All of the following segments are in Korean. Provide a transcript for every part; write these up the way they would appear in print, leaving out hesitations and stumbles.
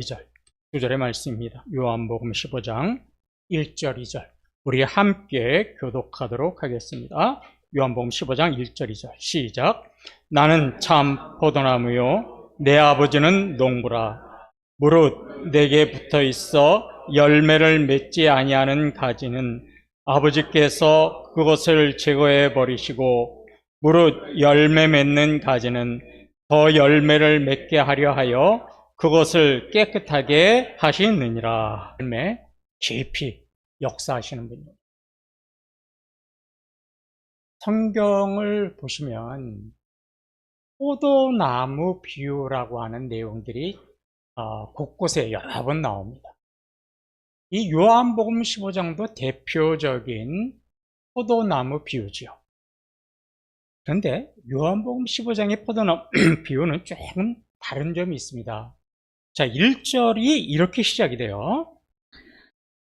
2절, 2절의 말씀입니다. 요한복음 15장 1절, 2절. 우리 함께 교독하도록 하겠습니다. 요한복음 15장 1절, 2절. 시작. 나는 참 포도나무요 내 아버지는 농부라. 무릇 내게 붙어 있어 열매를 맺지 아니하는 가지는 아버지께서 그것을 제거해 버리시고, 무릇 열매 맺는 가지는 더 열매를 맺게 하려 하여 그것을 깨끗하게 하시느니라. 열매 깊이 역사하시는 분입니다. 성경을 보시면 포도나무 비유라고 하는 내용들이 곳곳에 여러 번 나옵니다. 이 요한복음 15장도 대표적인 포도나무 비유죠. 그런데 요한복음 15장의 포도나무 비유는 조금 다른 점이 있습니다. 자, 1절이 이렇게 시작이 돼요.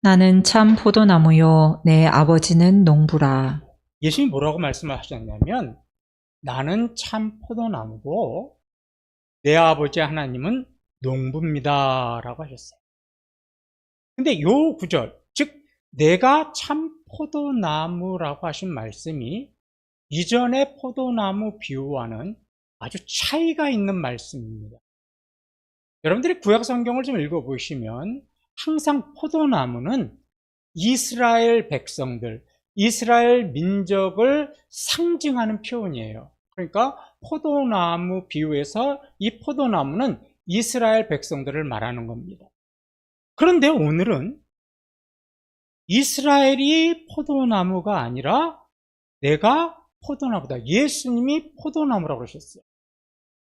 나는 참 포도나무요 내 아버지는 농부라. 예수님이 뭐라고 말씀하셨냐면, 나는 참 포도나무고 내 아버지 하나님은 농부입니다 라고 하셨어요. 근데 요 구절, 즉 내가 참 포도나무라고 하신 말씀이 이전의 포도나무 비유와는 아주 차이가 있는 말씀입니다. 여러분들이 구약 성경을 좀 읽어보시면 항상 포도나무는 이스라엘 백성들, 이스라엘 민족을 상징하는 표현이에요. 그러니까 포도나무 비유에서 이 포도나무는 이스라엘 백성들을 말하는 겁니다. 그런데 오늘은 이스라엘이 포도나무가 아니라 내가 포도나무다. 예수님이 포도나무라고 그러셨어요.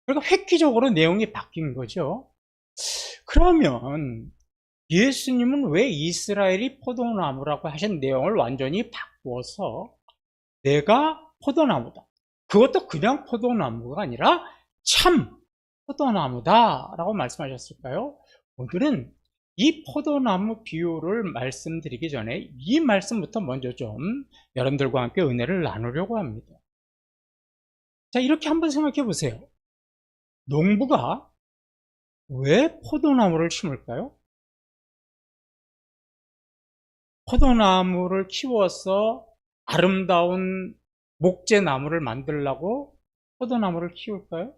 그러니까 획기적으로 내용이 바뀐 거죠. 그러면 예수님은 왜 이스라엘이 포도나무라고 하신 내용을 완전히 바꿔서 내가 포도나무다, 그것도 그냥 포도나무가 아니라 참 포도나무다 라고 말씀하셨을까요? 오늘은 이 포도나무 비유를 말씀드리기 전에 이 말씀부터 먼저 좀 여러분들과 함께 은혜를 나누려고 합니다. 자, 이렇게 한번 생각해 보세요. 농부가 왜 포도나무를 심을까요? 포도나무를 키워서 아름다운 목재나무를 만들려고 포도나무를 키울까요?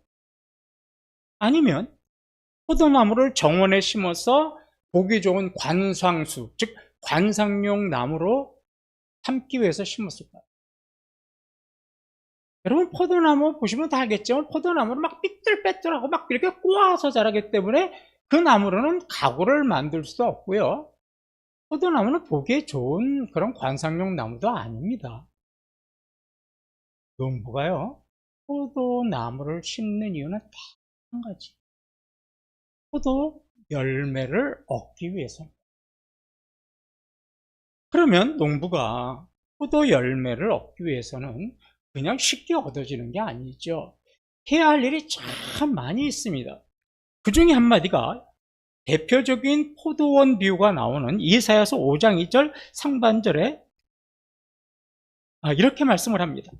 아니면 포도나무를 정원에 심어서 보기 좋은 관상수, 즉 관상용 나무로 삼기 위해서 심었을까요? 여러분, 포도나무 보시면 다 알겠지만 포도나무를 막 삐뚤빼뚤하고 막 이렇게 꼬아서 자라기 때문에 그 나무로는 가구를 만들 수 없고요, 포도나무는 보기에 좋은 그런 관상용 나무도 아닙니다. 농부가요, 포도나무를 심는 이유는 딱 한 가지. 포도 열매를 얻기 위해서입니다. 그러면 농부가 포도 열매를 얻기 위해서는 그냥 쉽게 얻어지는 게 아니죠. 해야 할 일이 참 많이 있습니다. 그 중에 한마디가 대표적인 포도원 비유가 나오는 이사야서 5장 2절 상반절에 이렇게 말씀을 합니다.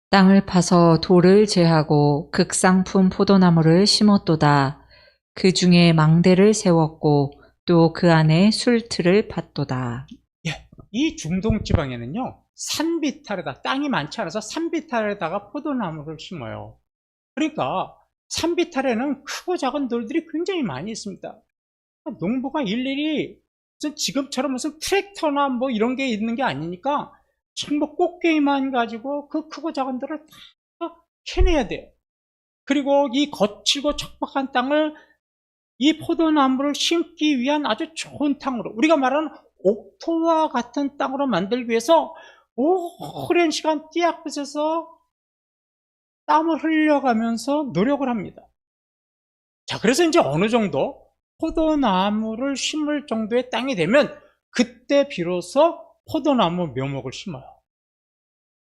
땅을 파서 돌을 제하고 극상품 포도나무를 심었도다. 그 중에 망대를 세웠고 또 그 안에 술틀을 팠도다. 예, 이 중동 지방에는요, 산비탈에다, 땅이 많지 않아서 산비탈에다가 포도나무를 심어요. 그러니까 산비탈에는 크고 작은 돌들이 굉장히 많이 있습니다. 농부가 일일이 지금처럼 무슨 트랙터나 뭐 이런 게 있는 게 아니니까 전부 꽃게만 가지고 그 크고 작은 돌을 다 캐내야 돼요. 그리고 이 거칠고 척박한 땅을 이 포도나무를 심기 위한 아주 좋은 땅으로, 우리가 말하는 옥토와 같은 땅으로 만들기 위해서 오랜 시간 띠약볕에서 땀을 흘려가면서 노력을 합니다. 자, 그래서 이제 어느 정도 포도나무를 심을 정도의 땅이 되면 그때 비로소 포도나무 묘목을 심어요.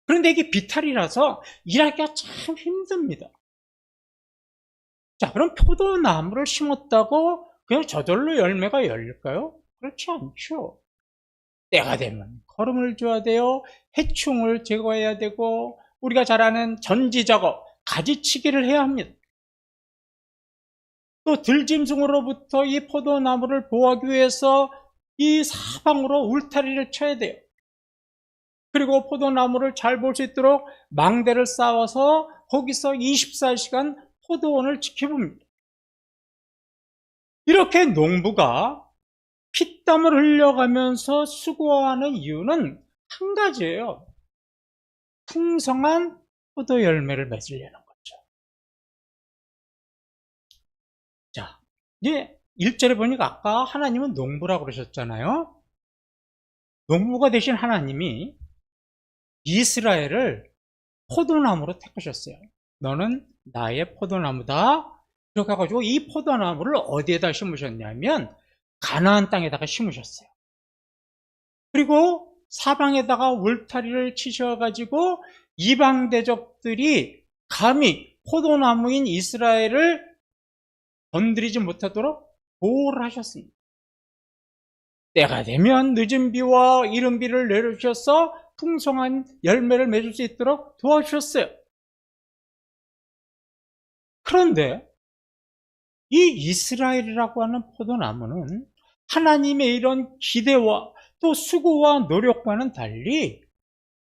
그런데 이게 비탈이라서 일하기가 참 힘듭니다. 자, 그럼 포도나무를 심었다고 그냥 저절로 열매가 열릴까요? 그렇지 않죠. 때가 되면 거름을 줘야 돼요. 해충을 제거해야 되고, 우리가 잘 아는 전지 작업, 가지치기를 해야 합니다. 또 들짐승으로부터 이 포도나무를 보호하기 위해서 이 사방으로 울타리를 쳐야 돼요. 그리고 포도나무를 잘 볼 수 있도록 망대를 쌓아서 거기서 24시간 포도원을 지켜봅니다. 이렇게 농부가 피땀을 흘려가면서 수고하는 이유는 한 가지예요. 풍성한 포도 열매를 맺으려는 거죠. 자, 이제 1절에 보니까 아까 하나님은 농부라고 그러셨잖아요. 농부가 되신 하나님이 이스라엘을 포도나무로 택하셨어요. 너는 나의 포도나무다. 이렇게 해가지고 이 포도나무를 어디에다 심으셨냐면 가나안 땅에다가 심으셨어요. 그리고 사방에다가 울타리를 치셔가지고 이방 대적들이 감히 포도나무인 이스라엘을 건드리지 못하도록 보호를 하셨습니다. 때가 되면 늦은 비와 이른 비를 내려주셔서 풍성한 열매를 맺을 수 있도록 도와주셨어요. 그런데 이 이스라엘이라고 하는 포도나무는 하나님의 이런 기대와 또 수고와 노력과는 달리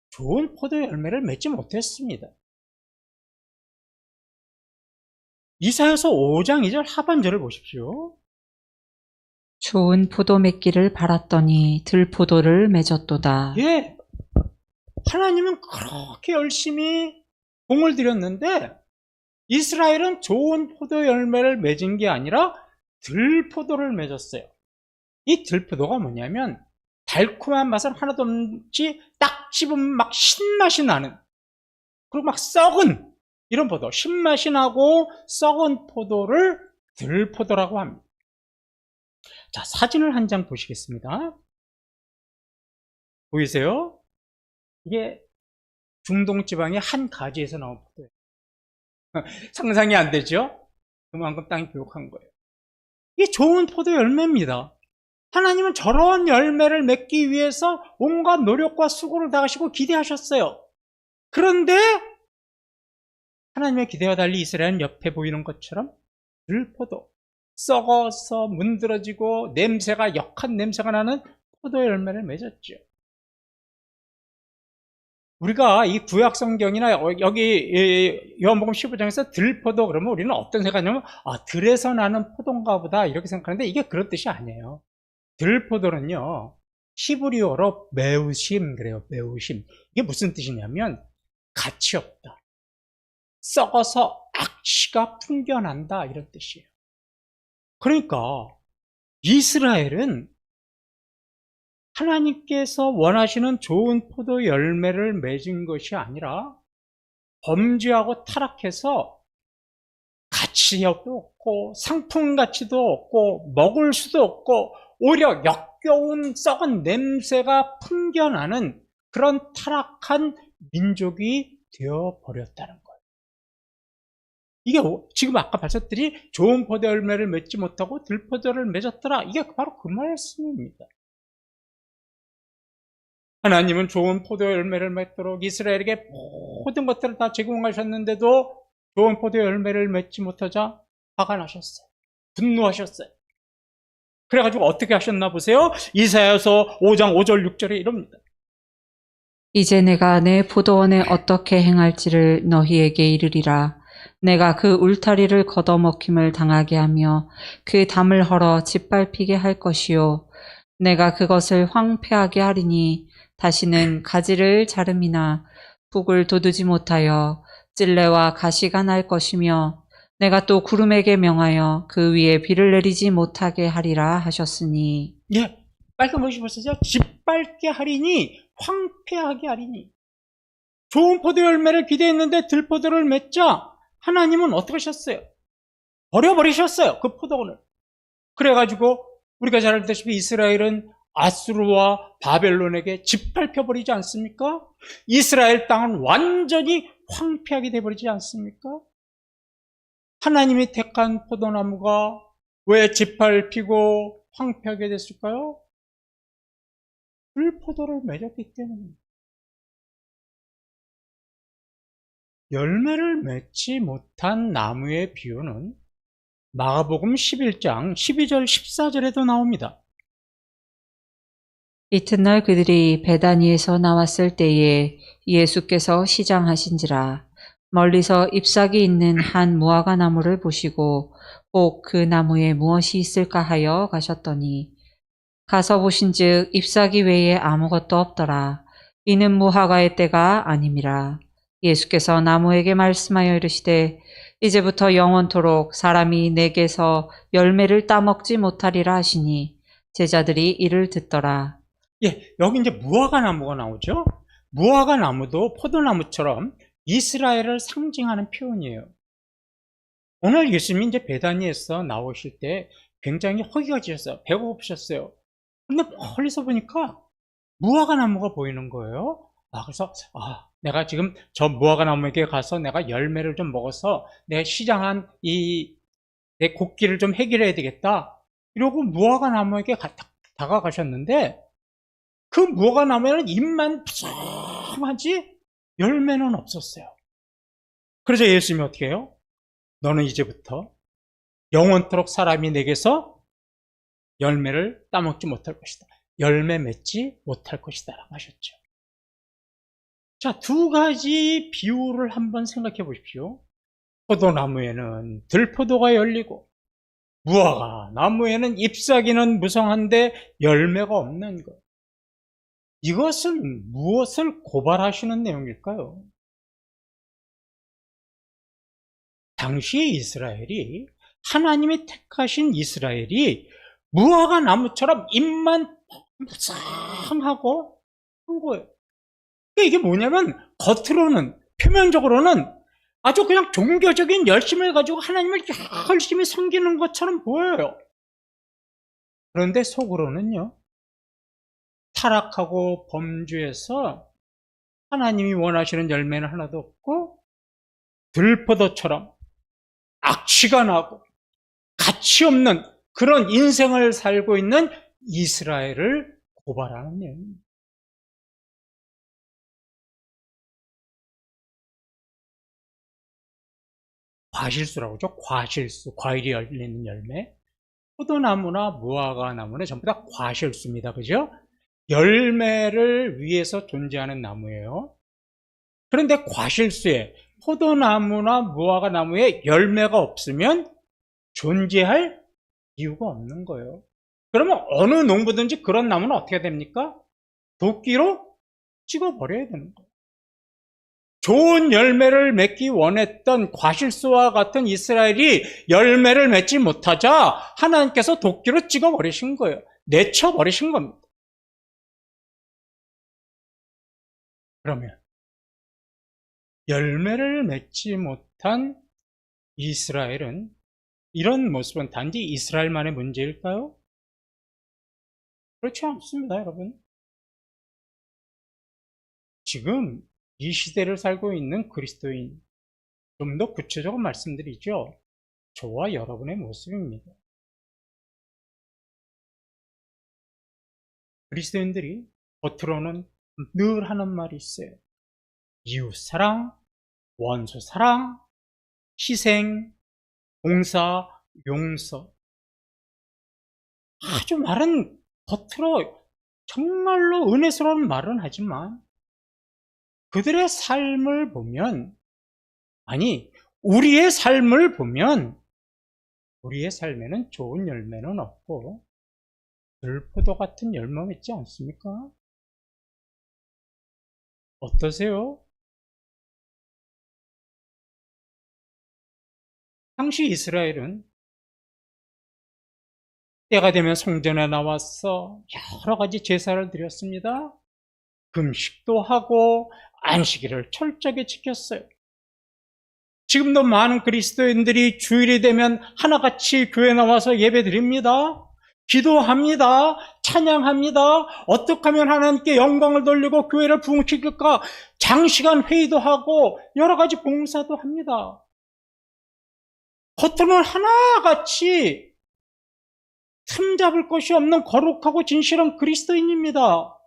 좋은 포도 열매를 맺지 못했습니다. 이사야서 5장 2절 하반절을 보십시오. 좋은 포도 맺기를 바랐더니 들포도를 맺었도다. 예, 하나님은 그렇게 열심히 공을 들였는데 이스라엘은 좋은 포도 열매를 맺은 게 아니라 들포도를 맺었어요. 이 들포도가 뭐냐면 달콤한 맛은 하나도 없이 딱 씹으면 막 신맛이 나는, 그리고 막 썩은 이런 포도, 신맛이 나고 썩은 포도를 들포도라고 합니다. 자, 사진을 한 장 보시겠습니다. 보이세요? 이게 중동 지방의 한 가지에서 나온 포도예요. 상상이 안 되죠? 그만큼 땅이 부족한 거예요. 이게 좋은 포도 열매입니다. 하나님은 저런 열매를 맺기 위해서 온갖 노력과 수고를 다하시고 기대하셨어요. 그런데 하나님의 기대와 달리 이스라엘은 옆에 보이는 것처럼 들포도, 썩어서 문드러지고 냄새가, 역한 냄새가 나는 포도 열매를 맺었죠. 우리가 이 구약 성경이나 여기 요한복음 15장에서 들포도 그러면 우리는 어떤 생각이냐면 들에서 나는 포도인가 보다 이렇게 생각하는데 이게 그런 뜻이 아니에요. 들포도는요, 히브리어로 매우심 그래요. 매우심. 이게 무슨 뜻이냐면 가치 없다, 썩어서 악취가 풍겨난다 이런 뜻이에요. 그러니까 이스라엘은 하나님께서 원하시는 좋은 포도 열매를 맺은 것이 아니라 범죄하고 타락해서 가치도 없고 상품 가치도 없고 먹을 수도 없고 오히려 역겨운 썩은 냄새가 풍겨나는 그런 타락한 민족이 되어버렸다는 거예요. 이게 지금 아까 발석들이 좋은 포도 열매를 맺지 못하고 들포도를 맺었더라, 이게 바로 그 말씀입니다. 하나님은 좋은 포도 열매를 맺도록 이스라엘에게 모든 것들을 다 제공하셨는데도 좋은 포도 열매를 맺지 못하자 화가 나셨어요. 분노하셨어요. 그래가지고 어떻게 하셨나 보세요. 이사야서 5장 5절 6절에 이럽니다. 이제 내가 내 포도원에 어떻게 행할지를 너희에게 이르리라. 내가 그 울타리를 걷어먹힘을 당하게 하며 그 담을 헐어 짓밟히게 할 것이요. 내가 그것을 황폐하게 하리니 다시는 가지를 자름이나 북을 돋우지 못하여 찔레와 가시가 날 것이며 내가 또 구름에게 명하여 그 위에 비를 내리지 못하게 하리라 하셨으니. 예, 빨간 것이 보시죠. 짓밟게 하리니, 황폐하게 하리니. 좋은 포도 열매를 기대했는데 들포도를 맺자 하나님은 어떻게 하셨어요? 버려버리셨어요, 그 포도원을. 그래가지고 우리가 잘 알다시피 이스라엘은 아수르와 바벨론에게 짓밟혀버리지 않습니까? 이스라엘 땅은 완전히 황폐하게 돼버리지 않습니까? 하나님이 택한 포도나무가 왜 짓밟히고 황폐하게 됐을까요? 들포도를 맺었기 때문입니다. 열매를 맺지 못한 나무의 비유는 마가복음 11장 12절 14절에도 나옵니다. 이튿날 그들이 베다니에서 나왔을 때에 예수께서 시장하신지라 멀리서 잎사귀 있는 한 무화과 나무를 보시고 혹 그 나무에 무엇이 있을까 하여 가셨더니 가서 보신즉 잎사귀 외에 아무것도 없더라. 이는 무화과의 때가 아님이라. 예수께서 나무에게 말씀하여 이르시되 이제부터 영원토록 사람이 내게서 열매를 따먹지 못하리라 하시니 제자들이 이를 듣더라. 예, 여기 이제 무화과 나무가 나오죠. 무화과 나무도 포도나무처럼 이스라엘을 상징하는 표현이에요. 오늘 예수님이 이제 베다니에서 나오실 때 굉장히 허기가 지셨어요. 배고프셨어요. 근데 멀리서 보니까 무화과 나무가 보이는 거예요. 그래서 내가 지금 저 무화과 나무에게 가서 내가 열매를 좀 먹어서 내 시장한 내 곡기를 좀 해결해야 되겠다. 이러고 무화과 나무에게 다가가셨는데 그 무화과 나무에는 잎만 푸짐하지 열매는 없었어요. 그래서 예수님이 어떻게 해요? 너는 이제부터 영원토록 사람이 내게서 열매를 따먹지 못할 것이다. 열매 맺지 못할 것이다 라고 하셨죠. 자, 두 가지 비유를 한번 생각해 보십시오. 포도나무에는 들포도가 열리고 무화과 나무에는 잎사귀는 무성한데 열매가 없는 것. 이것은 무엇을 고발하시는 내용일까요? 당시의 이스라엘이, 하나님이 택하신 이스라엘이 무화과 나무처럼 잎만 무성하고 한 거예요. 이게 뭐냐면 겉으로는, 표면적으로는 아주 그냥 종교적인 열심을 가지고 하나님을 열심히 섬기는 것처럼 보여요. 그런데 속으로는요, 타락하고 범죄해서 하나님이 원하시는 열매는 하나도 없고 들포도처럼 악취가 나고 가치 없는 그런 인생을 살고 있는 이스라엘을 고발하는 내용입니다. 과실수라고 하죠. 과실수, 과일이 열리는 열매. 포도나무나 무화과 나무는 전부 다 과실수입니다. 그죠? 열매를 위해서 존재하는 나무예요. 그런데 과실수에 포도나무나 무화과 나무에 열매가 없으면 존재할 이유가 없는 거예요. 그러면 어느 농부든지 그런 나무는 어떻게 됩니까? 도끼로 찍어버려야 되는 거예요. 좋은 열매를 맺기 원했던 과실수와 같은 이스라엘이 열매를 맺지 못하자 하나님께서 도끼로 찍어버리신 거예요. 내쳐버리신 겁니다. 그러면 열매를 맺지 못한 이스라엘은, 이런 모습은 단지 이스라엘만의 문제일까요? 그렇지 않습니다, 여러분. 지금 이 시대를 살고 있는 그리스도인, 좀 더 구체적으로 말씀드리죠. 저와 여러분의 모습입니다. 그리스도인들이 겉으로는 늘 하는 말이 있어요. 이웃사랑, 원수사랑, 희생, 봉사, 용서. 아주 말은 겉으로 정말로 은혜스러운 말은 하지만 그들의 삶을 보면, 우리의 삶을 보면 우리의 삶에는 좋은 열매는 없고 들포도 같은 열매 있지 않습니까? 어떠세요? 당시 이스라엘은 때가 되면 성전에 나와서 여러 가지 제사를 드렸습니다. 금식도 하고 안식일을 철저하게 지켰어요. 지금도 많은 그리스도인들이 주일이 되면 하나같이 교회에 나와서 예배 드립니다. 기도합니다. 찬양합니다. 어떻게 하면 하나님께 영광을 돌리고 교회를 부흥시킬까? 장시간 회의도 하고 여러 가지 봉사도 합니다. 겉으로는 하나같이 틈잡을 것이 없는 거룩하고 진실한 그리스도인입니다.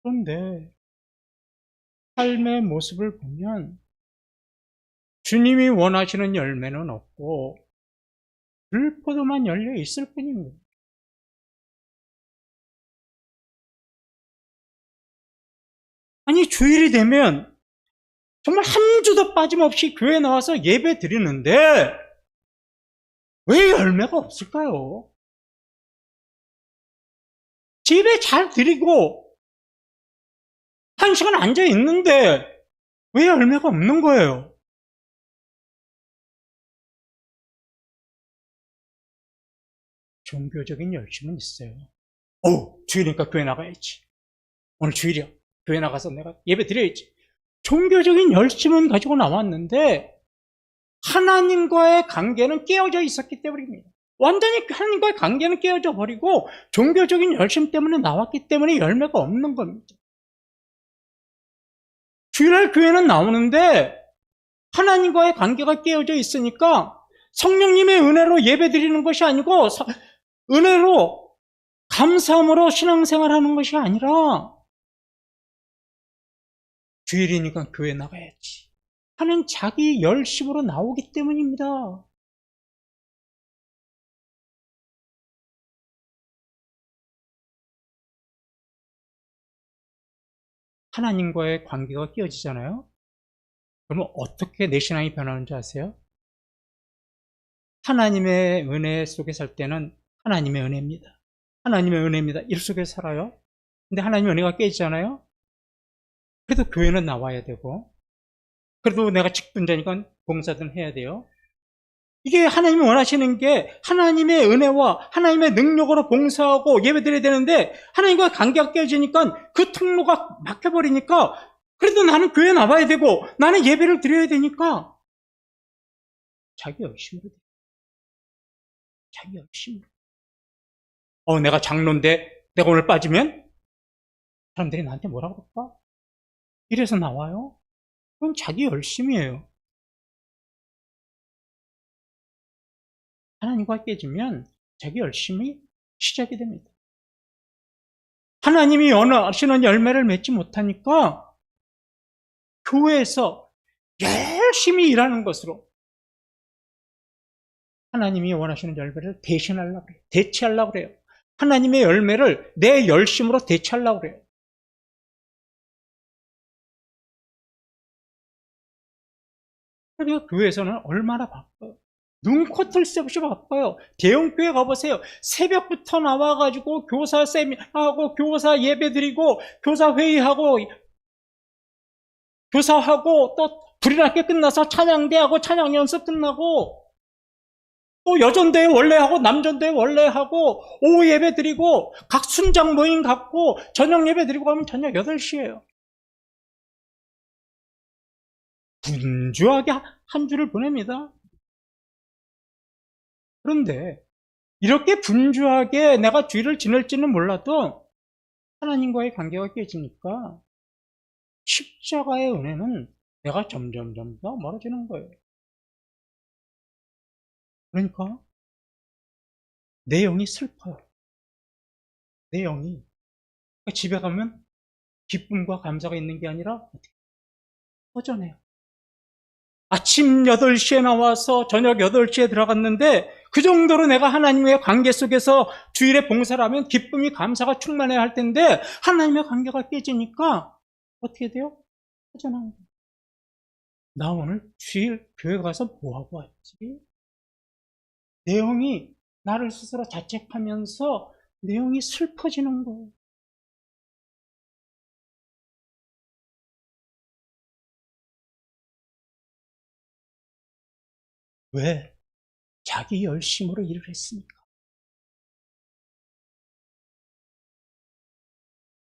그런데 삶의 모습을 보면 주님이 원하시는 열매는 없고 들포도만 열려 있을 뿐입니다. 아니, 주일이 되면 정말 한 주도 빠짐없이 교회 나와서 예배 드리는데 왜 열매가 없을까요? 집에 잘 드리고 한 시간 앉아 있는데 왜 열매가 없는 거예요? 종교적인 열심은 있어요. 주일이니까 교회 나가야지. 오늘 주일이야. 교회 나가서 내가 예배 드려야지. 종교적인 열심은 가지고 나왔는데 하나님과의 관계는 깨어져 있었기 때문입니다. 완전히 하나님과의 관계는 깨어져 버리고 종교적인 열심 때문에 나왔기 때문에 열매가 없는 겁니다. 주일날 교회는 나오는데 하나님과의 관계가 깨어져 있으니까 성령님의 은혜로 예배 드리는 것이 아니고 은혜로 감사함으로 신앙생활하는 것이 아니라 주일이니까 교회 나가야지 하는 자기 열심으로 나오기 때문입니다. 하나님과의 관계가 깨어지잖아요. 그러면 어떻게 내 신앙이 변하는지 아세요? 하나님의 은혜 속에 살 때는 하나님의 은혜입니다. 하나님의 은혜입니다. 일 속에 살아요. 근데 하나님의 은혜가 깨지잖아요. 그래도 교회는 나와야 되고 그래도 내가 직분자니까 봉사든 해야 돼요. 이게 하나님이 원하시는 게 하나님의 은혜와 하나님의 능력으로 봉사하고 예배드려야 되는데 하나님과 관계가 깨지니까 그 통로가 막혀버리니까 그래도 나는 교회 나와야 되고 나는 예배를 드려야 되니까 자기 열심으로 자기 열심으로 내가 장로인데 내가 오늘 빠지면 사람들이 나한테 뭐라 그럴까? 이래서 나와요? 그건 자기 열심이에요. 하나님과 깨지면 자기 열심이 시작이 됩니다. 하나님이 원하시는 열매를 맺지 못하니까 교회에서 열심히 일하는 것으로 하나님이 원하시는 열매를 대신하려고 그래요. 대체하려고 그래요. 하나님의 열매를 내 열심으로 대체하려고 그래요. 그러니까 교회에서는 얼마나 바빠요. 눈코뜰 새 없이 바빠요. 대형교회 가보세요. 새벽부터 나와가지고 교사 세미나하고 교사 예배드리고 교사 회의하고 교사하고 또 불이나게 끝나서 찬양대하고 찬양 연습 끝나고 또 여전대회 원래 하고 남전대회 원래 하고 오후 예배 드리고 각 순장 모임 갖고 저녁 예배 드리고 하면 저녁 8시예요. 분주하게 한 주를 보냅니다. 그런데 이렇게 분주하게 내가 주일을 지낼지는 몰라도 하나님과의 관계가 깨지니까 십자가의 은혜는 내가 점점 더 멀어지는 거예요. 그러니까 내 영이 슬퍼요. 내 영이. 그러니까 집에 가면 기쁨과 감사가 있는 게 아니라 허전해요. 아침 8시에 나와서 저녁 8시에 들어갔는데 그 정도로 내가 하나님의 관계 속에서 주일에 봉사를 하면 기쁨이 감사가 충만해야 할 텐데 하나님의 관계가 깨지니까 어떻게 돼요? 허전한 거예요. 나 오늘 주일 교회 가서 뭐하고 왔지? 내용이 나를 스스로 자책하면서 내용이 슬퍼지는 거예요. 왜? 자기 열심으로 일을 했으니까.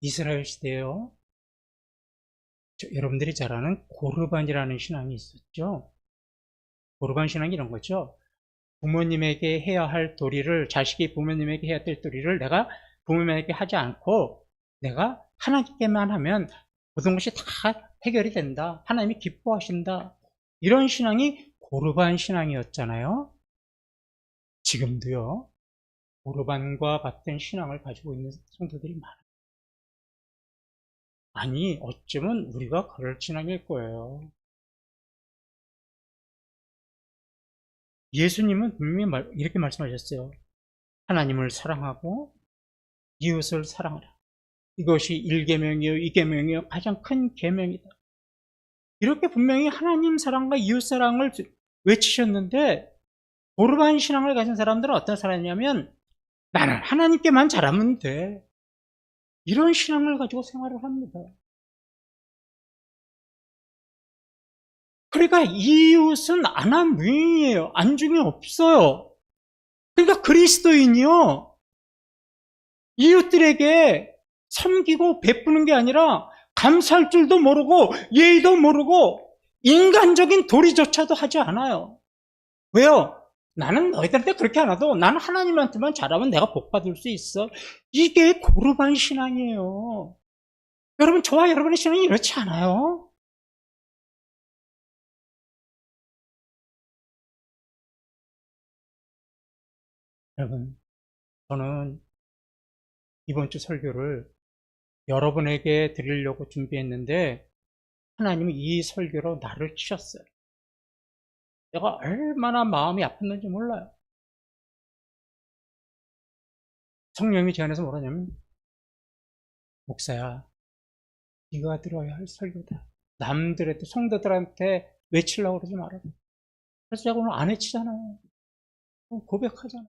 이스라엘 시대에요. 여러분들이 잘 아는 고르반이라는 신앙이 있었죠. 고르반 신앙이 이런 거죠. 부모님에게 해야 할 도리를, 자식이 부모님에게 해야 될 도리를 내가 부모님에게 하지 않고 내가 하나님께만 하면 모든 것이 다 해결이 된다. 하나님이 기뻐하신다. 이런 신앙이 고르반 신앙이었잖아요. 지금도요. 고르반과 같은 신앙을 가지고 있는 성도들이 많아요. 아니, 어쩌면 우리가 그럴 신앙일 거예요. 예수님은 분명히 이렇게 말씀하셨어요. 하나님을 사랑하고 이웃을 사랑하라. 이것이 1계명이요 2계명이요 가장 큰 계명이다. 이렇게 분명히 하나님 사랑과 이웃 사랑을 외치셨는데, 고르반 신앙을 가진 사람들은 어떤 사람이냐면 나는 하나님께만 잘하면 돼, 이런 신앙을 가지고 생활을 합니다. 그러니까 이웃은 안하무인이에요. 안중에 없어요. 그러니까 그리스도인이요, 이웃들에게 섬기고 베푸는 게 아니라 감사할 줄도 모르고 예의도 모르고 인간적인 도리조차도 하지 않아요. 왜요? 나는 너희들한테 그렇게 안 하도 나는 하나님한테만 잘하면 내가 복 받을 수 있어. 이게 고르반 신앙이에요. 여러분, 저와 여러분의 신앙이 이렇지 않아요? 여러분, 저는 이번 주 설교를 여러분에게 드리려고 준비했는데 하나님이 이 설교로 나를 치셨어요. 내가 얼마나 마음이 아팠는지 몰라요. 성령이 제 안에서 뭐라냐면, 목사야, 네가 들어야 할 설교다. 남들한테, 성도들한테 외치려고 그러지 말아라. 그래서 제가 오늘 안 외치잖아요. 고백하잖아.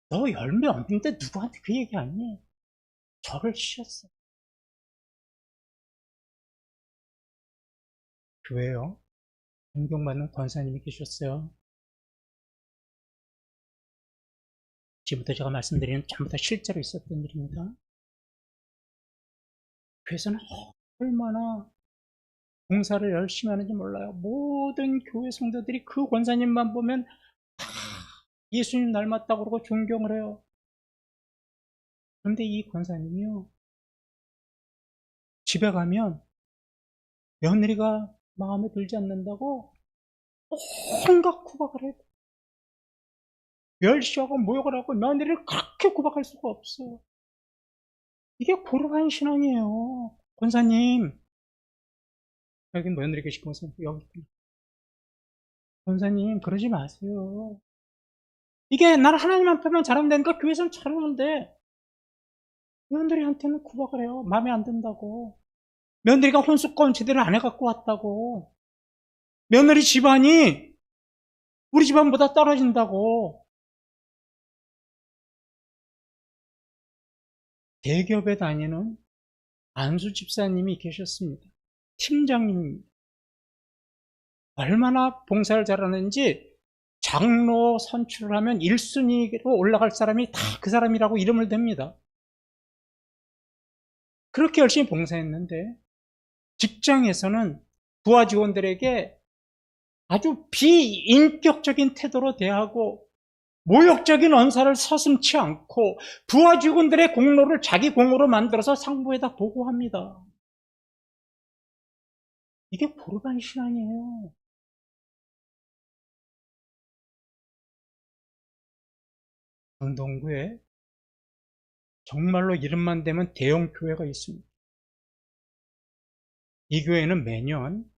너 열매 없는데 누구한테 그 얘기 아니? 저를 치셨어. 교회요, 존경받는 권사님이 계셨어요. 지금부터 제가 말씀드리는 전부 다 실제로 있었던 일입니다. 교회에서는 얼마나 봉사를 열심히 하는지 몰라요. 모든 교회 성도들이 그 권사님만 보면 다 예수님 닮았다고 그러고 존경을 해요. 그런데 이 권사님이요, 집에 가면 며느리가 마음에 들지 않는다고 온갖 구박을 해요. 멸시하고 모욕을 하고 며느리를 그렇게 구박할 수가 없어요. 이게 고르반 신앙이에요. 권사님, 여기 며느리 계시고, 여기 권사님, 그러지 마세요. 이게 나는 하나님 앞에만 잘하면 되니까 교회에서는 잘하는데 며느리한테는 구박을 해요. 마음에 안 든다고. 며느리가 혼수건 제대로 안 해갖고 왔다고. 며느리 집안이 우리 집안보다 떨어진다고. 대기업에 다니는 안수 집사님이 계셨습니다. 팀장님입니다. 얼마나 봉사를 잘하는지 장로 선출을 하면 1순위로 올라갈 사람이 다 그 사람이라고 이름을 댑니다. 그렇게 열심히 봉사했는데 직장에서는 부하 직원들에게 아주 비인격적인 태도로 대하고 모욕적인 언사를 서슴지 않고 부하 직원들의 공로를 자기 공으로 만들어서 상부에다 보고합니다. 이게 고르반 신앙이에요. 강동구에 정말로 이름만 대면 대형 교회가 있습니다. 이 교회는 매년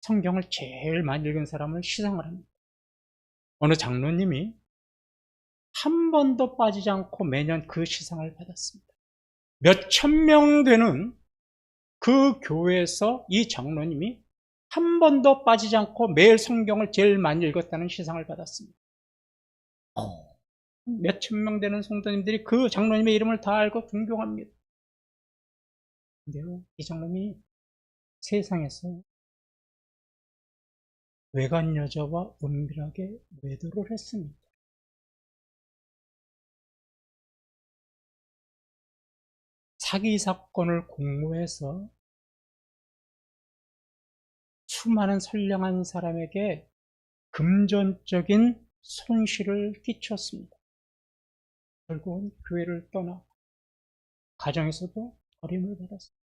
성경을 제일 많이 읽은 사람을 시상을 합니다. 어느 장로님이 한 번도 빠지지 않고 매년 그 시상을 받았습니다. 몇천 명 되는 그 교회에서 이 장로님이 한 번도 빠지지 않고 매일 성경을 제일 많이 읽었다는 시상을 받았습니다. 몇천 명 되는 성도님들이 그 장로님의 이름을 다 알고 존경합니다. 근데요, 이 장로님이 세상에서 외간 여자와 은밀하게 외도를 했습니다. 사기 사건을 공모해서 수많은 선량한 사람에게 금전적인 손실을 끼쳤습니다. 결국은 교회를 떠나 가정에서도 버림을 받았습니다.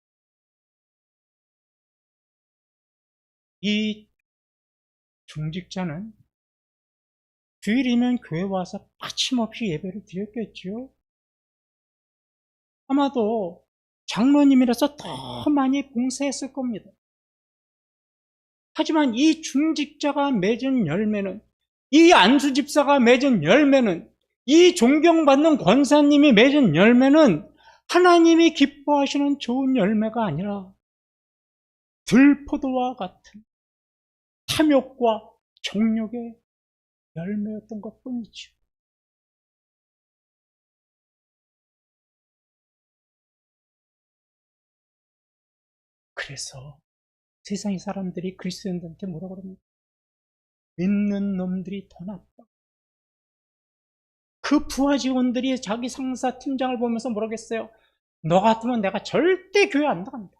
이 중직자는 주일이면 교회 와서 빠짐없이 예배를 드렸겠죠. 아마도 장로님이라서 더 많이 봉사했을 겁니다. 하지만 이 중직자가 맺은 열매는, 이 안수 집사가 맺은 열매는, 이 존경받는 권사님이 맺은 열매는 하나님이 기뻐하시는 좋은 열매가 아니라 들포도와 같은 탐욕과 정욕의 열매였던 것뿐이죠. 그래서 세상의 사람들이 그리스도인들한테 뭐라 그럽니까? 믿는 놈들이 더 나빠. 그 부하 직원들이 자기 상사 팀장을 보면서 뭐라겠어요? 너 같으면 내가 절대 교회 안 나간다.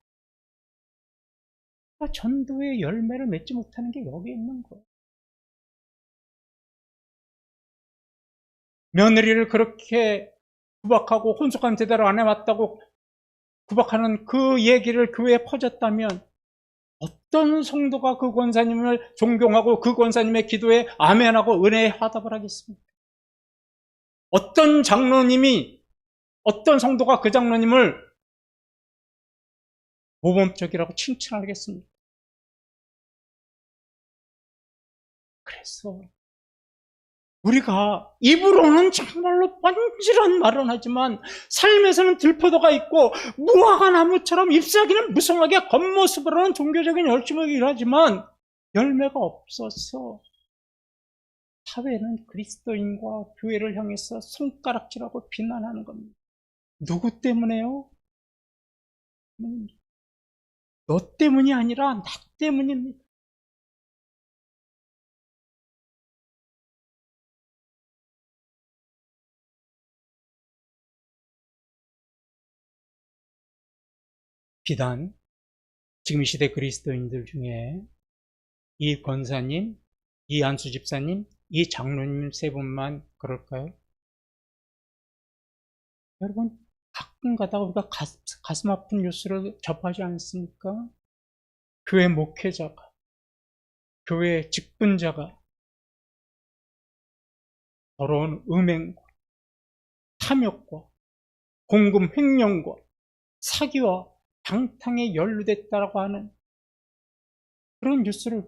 전도의 열매를 맺지 못하는 게 여기 있는 거예요. 며느리를 그렇게 구박하고 혼속한 제대로 안 해왔다고 구박하는 그 얘기를 교회에 퍼졌다면 어떤 성도가 그 권사님을 존경하고 그 권사님의 기도에 아멘하고 은혜에 화답을 하겠습니까? 어떤 장로님이, 어떤 성도가 그 장로님을 모범적이라고 칭찬하겠습니까? 그래서 우리가 입으로는 정말로 뻔질한 말은 하지만 삶에서는 들포도가 있고 무화과 나무처럼 잎사귀는 무성하게 겉모습으로는 종교적인 열심히 일하지만 열매가 없어서 사회는 그리스도인과 교회를 향해서 손가락질하고 비난하는 겁니다. 누구 때문에요? 너 때문이 아니라 나 때문입니다. 비단 지금 이 시대 그리스도인들 중에 이 권사님, 이 안수 집사님, 이 장로님 세 분만 그럴까요? 여러분, 가끔 가다가 우리가 가슴 아픈 뉴스를 접하지 않습니까? 교회 목회자가, 교회 직분자가 더러운 음행과 탐욕과 공금 횡령과 사기와 방탕에 연루됐다라고 하는 그런 뉴스를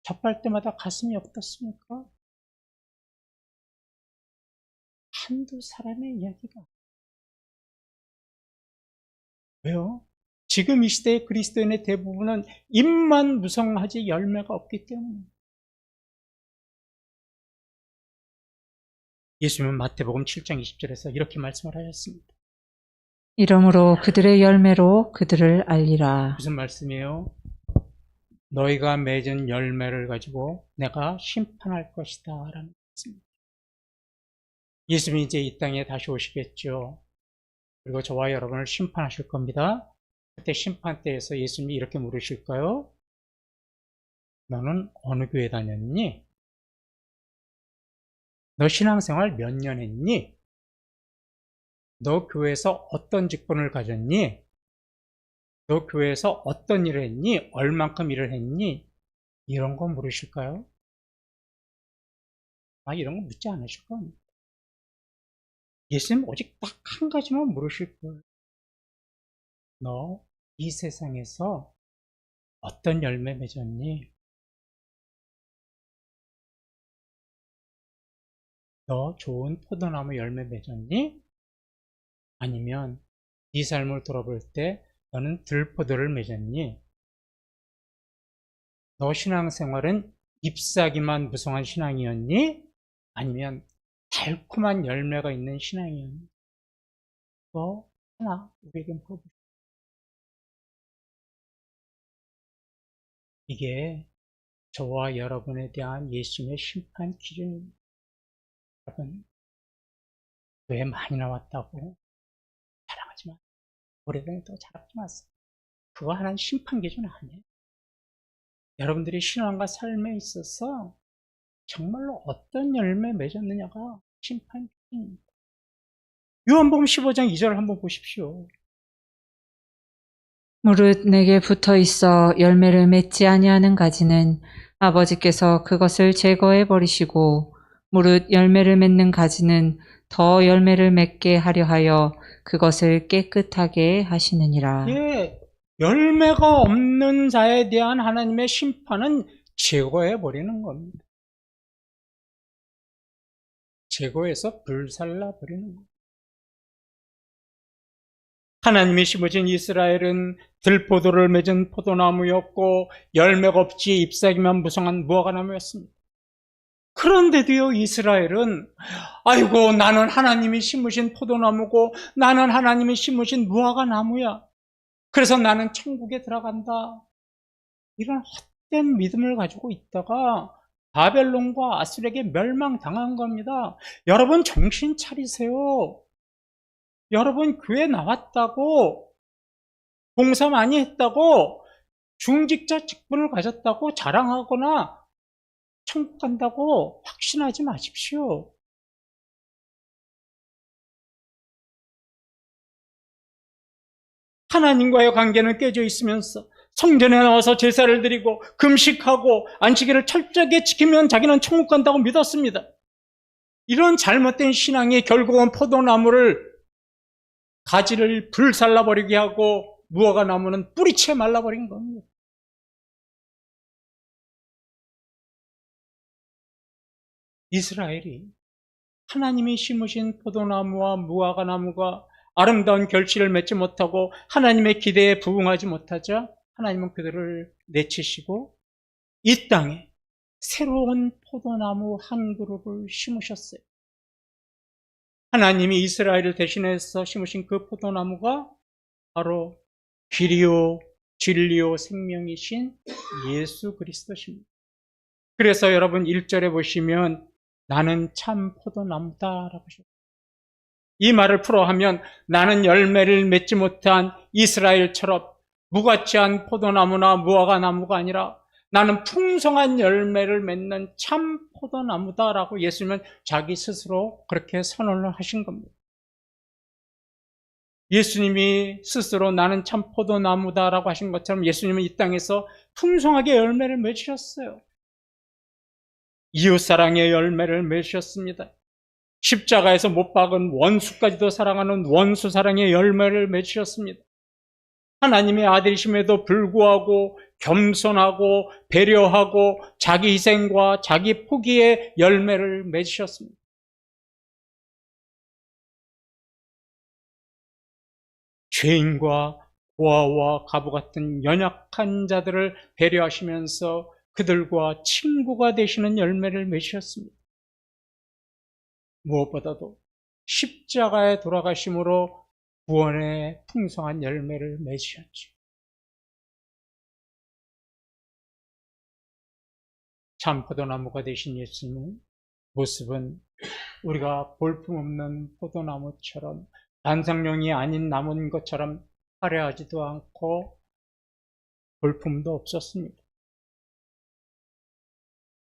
접할 때마다 가슴이 어떻습니까? 한두 사람의 이야기가. 왜요? 지금 이 시대의 그리스도인의 대부분은 입만 무성하지 열매가 없기 때문에. 예수님은 마태복음 7장 20절에서 이렇게 말씀을 하셨습니다. 이러므로 그들의 열매로 그들을 알리라. 무슨 말씀이에요? 너희가 맺은 열매를 가지고 내가 심판할 것이다 라는 말씀입니다. 예수님이 이제 이 땅에 다시 오시겠죠. 그리고 저와 여러분을 심판하실 겁니다. 그때 심판 때에서 예수님이 이렇게 물으실까요? 너는 어느 교회 다녔니? 너 신앙생활 몇 년 했니? 너 교회에서 어떤 직분을 가졌니? 너 교회에서 어떤 일을 했니? 얼만큼 일을 했니? 이런 거 물으실까요? 이런 거 묻지 않으실 겁니다. 예수님 오직 딱 한 가지만 물으실 거예요. 너 이 세상에서 어떤 열매 맺었니? 너 좋은 포도나무 열매 맺었니? 아니면 네 삶을 돌아볼 때 너는 들포도를 맺었니? 너 신앙생활은 잎사귀만 무성한 신앙이었니? 아니면 달콤한 열매가 있는 신앙이었니? 그거 하나 우리에게 물어보세요. 이게 저와 여러분에 대한 예수님의 심판 기준입니다. 여러분, 교회 많이 나왔다고 자랑하지 마세요. 오래전에도 자랑하지 마세요. 그거 하나는 심판 기준 아니에요. 여러분들이 신앙과 삶에 있어서 정말로 어떤 열매 맺었느냐가 심판 기준입니다. 요한복음 15장 2절을 한번 보십시오. 무릇 내게 붙어 있어 열매를 맺지 아니하는 가지는 아버지께서 그것을 제거해 버리시고 무릇 열매를 맺는 가지는 더 열매를 맺게 하려 하여 그것을 깨끗하게 하시느니라. 예, 열매가 없는 자에 대한 하나님의 심판은 제거해 버리는 겁니다. 제거해서 불살라 버리는 겁니다. 하나님이 심으신 이스라엘은 들포도를 맺은 포도나무였고 열매가 없이 잎사귀만 무성한 무화과나무였습니다. 그런데도요, 이스라엘은 아이고, 나는 하나님이 심으신 포도나무고 나는 하나님이 심으신 무화과나무야. 그래서 나는 천국에 들어간다. 이런 헛된 믿음을 가지고 있다가 바벨론과 아수르에게 멸망당한 겁니다. 여러분 정신 차리세요. 여러분 교회 나왔다고, 봉사 많이 했다고, 중직자 직분을 가졌다고 자랑하거나 천국 간다고 확신하지 마십시오. 하나님과의 관계는 깨져 있으면서 성전에 나와서 제사를 드리고 금식하고 안식일을 철저하게 지키면 자기는 천국 간다고 믿었습니다. 이런 잘못된 신앙이 결국은 포도나무를 가지를 불살라버리게 하고 무화과나무는 뿌리채 말라버린 겁니다. 이스라엘이 하나님이 심으신 포도나무와 무화과나무가 아름다운 결실을 맺지 못하고 하나님의 기대에 부응하지 못하자 하나님은 그들을 내치시고 이 땅에 새로운 포도나무 한 그룹을 심으셨어요. 하나님이 이스라엘을 대신해서 심으신 그 포도나무가 바로 길이요 진리요 생명이신 예수 그리스도십니다. 그래서 여러분 1절에 보시면 나는 참 포도나무다라고 하셨어요. 이 말을 풀어하면 나는 열매를 맺지 못한 이스라엘처럼 무가치한 포도나무나 무화과나무가 아니라 나는 풍성한 열매를 맺는 참 포도나무다라고 예수님은 자기 스스로 그렇게 선언을 하신 겁니다. 예수님이 스스로 나는 참 포도나무다라고 하신 것처럼 예수님은 이 땅에서 풍성하게 열매를 맺으셨어요. 이웃사랑의 열매를 맺으셨습니다. 십자가에서 못 박은 원수까지도 사랑하는 원수사랑의 열매를 맺으셨습니다. 하나님의 아들이심에도 불구하고 겸손하고 배려하고 자기 희생과 자기 포기의 열매를 맺으셨습니다. 죄인과 고아와 가부 같은 연약한 자들을 배려하시면서 그들과 친구가 되시는 열매를 맺으셨습니다. 무엇보다도 십자가에 돌아가심으로 구원의 풍성한 열매를 맺으셨죠. 참 포도나무가 되신 예수님의 모습은 우리가 볼품없는 포도나무처럼 단상용이 아닌 나무인 것처럼 화려하지도 않고 볼품도 없었습니다.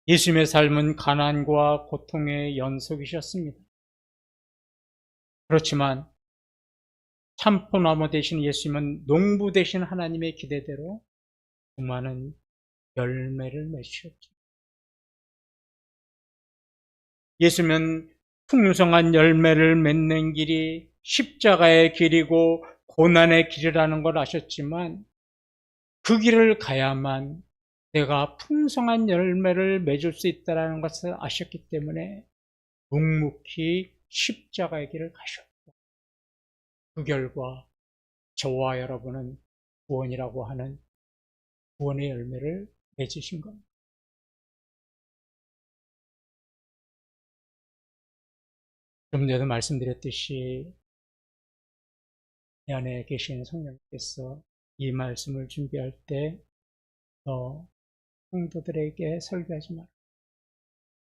예수님의 삶은 가난과 고통의 연속이셨습니다. 그렇지만 참포나무 되신 예수님은 농부 되신 하나님의 기대대로 수많은 열매를 맺으셨죠. 예수님은 풍성한 열매를 맺는 길이 십자가의 길이고 고난의 길이라는 걸 아셨지만 그 길을 가야만 내가 풍성한 열매를 맺을 수 있다는 것을 아셨기 때문에 묵묵히 십자가의 길을 가셨고 그 결과 저와 여러분은 구원이라고 하는 구원의 열매를 맺으신 겁니다. 좀 전에도 말씀드렸듯이 이 안에 계신 성령께서 이 말씀을 준비할 때 너 성도들에게 설교하지 마라.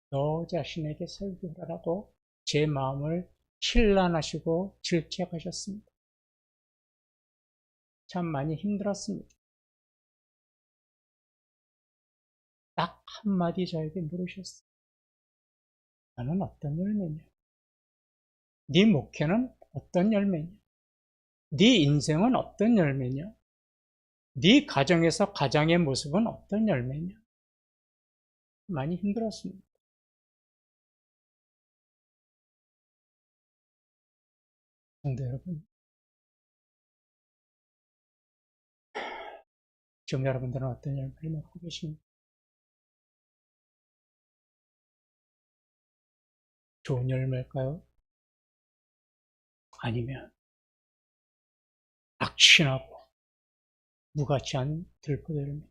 너 자신에게 설교하라고 제 마음을 신란하시고 질책하셨습니다. 참 많이 힘들었습니다. 딱 한마디 저에게 물으셨어요. 너는 어떤 열매냐? 네 목회는 어떤 열매냐? 네 인생은 어떤 열매냐? 네 가정에서 가장의 모습은 어떤 열매냐? 많이 힘들었습니다. 성도 여러분, 지금 여러분들은 어떤 열매를 맺고 계십니까? 좋은 열매일까요? 아니면 악신하고 무가치 않은 들포도 열매?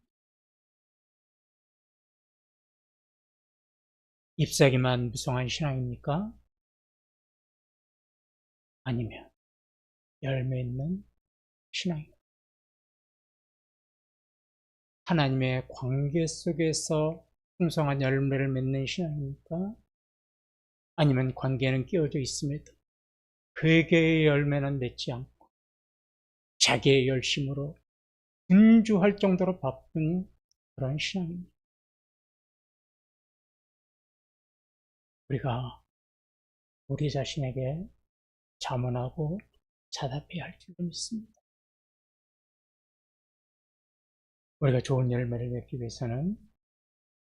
잎사귀만 무성한 신앙입니까? 아니면 열매 있는 신앙입니까? 하나님의 관계 속에서 풍성한 열매를 맺는 신앙입니까? 아니면 관계는 끼어져 있음에도 그에게의 열매는 맺지 않고 자기의 열심으로 분주할 정도로 바쁜 그런 신앙입니다. 우리가 우리 자신에게 자문하고 자답해야 할 줄로 믿습니다. 우리가 좋은 열매를 맺기 위해서는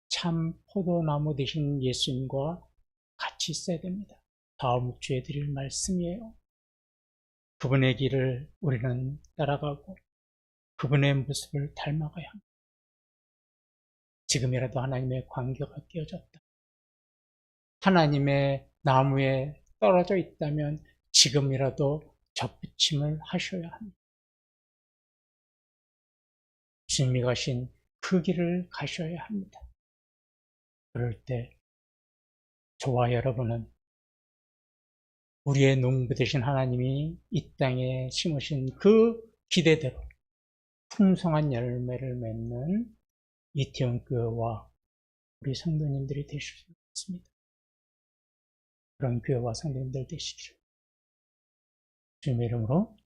참 포도나무 되신 예수님과 같이 있어야 됩니다. 다음 주에 드릴 말씀이에요. 그분의 길을 우리는 따라가고 그분의 모습을 닮아가야 합니다. 지금이라도 하나님의 관계가 깨어졌다. 하나님의 나무에 떨어져 있다면 지금이라도 접붙임을 하셔야 합니다. 주님이 가신 그 길을 가셔야 합니다. 그럴 때 저와 여러분은 우리의 농부 되신 하나님이 이 땅에 심으신 그 기대대로 풍성한 열매를 맺는 이태원 교회와 우리 성도님들이 되실 수 있습니다. 그런 교회와 성도님들 되시기를 주님의 이름으로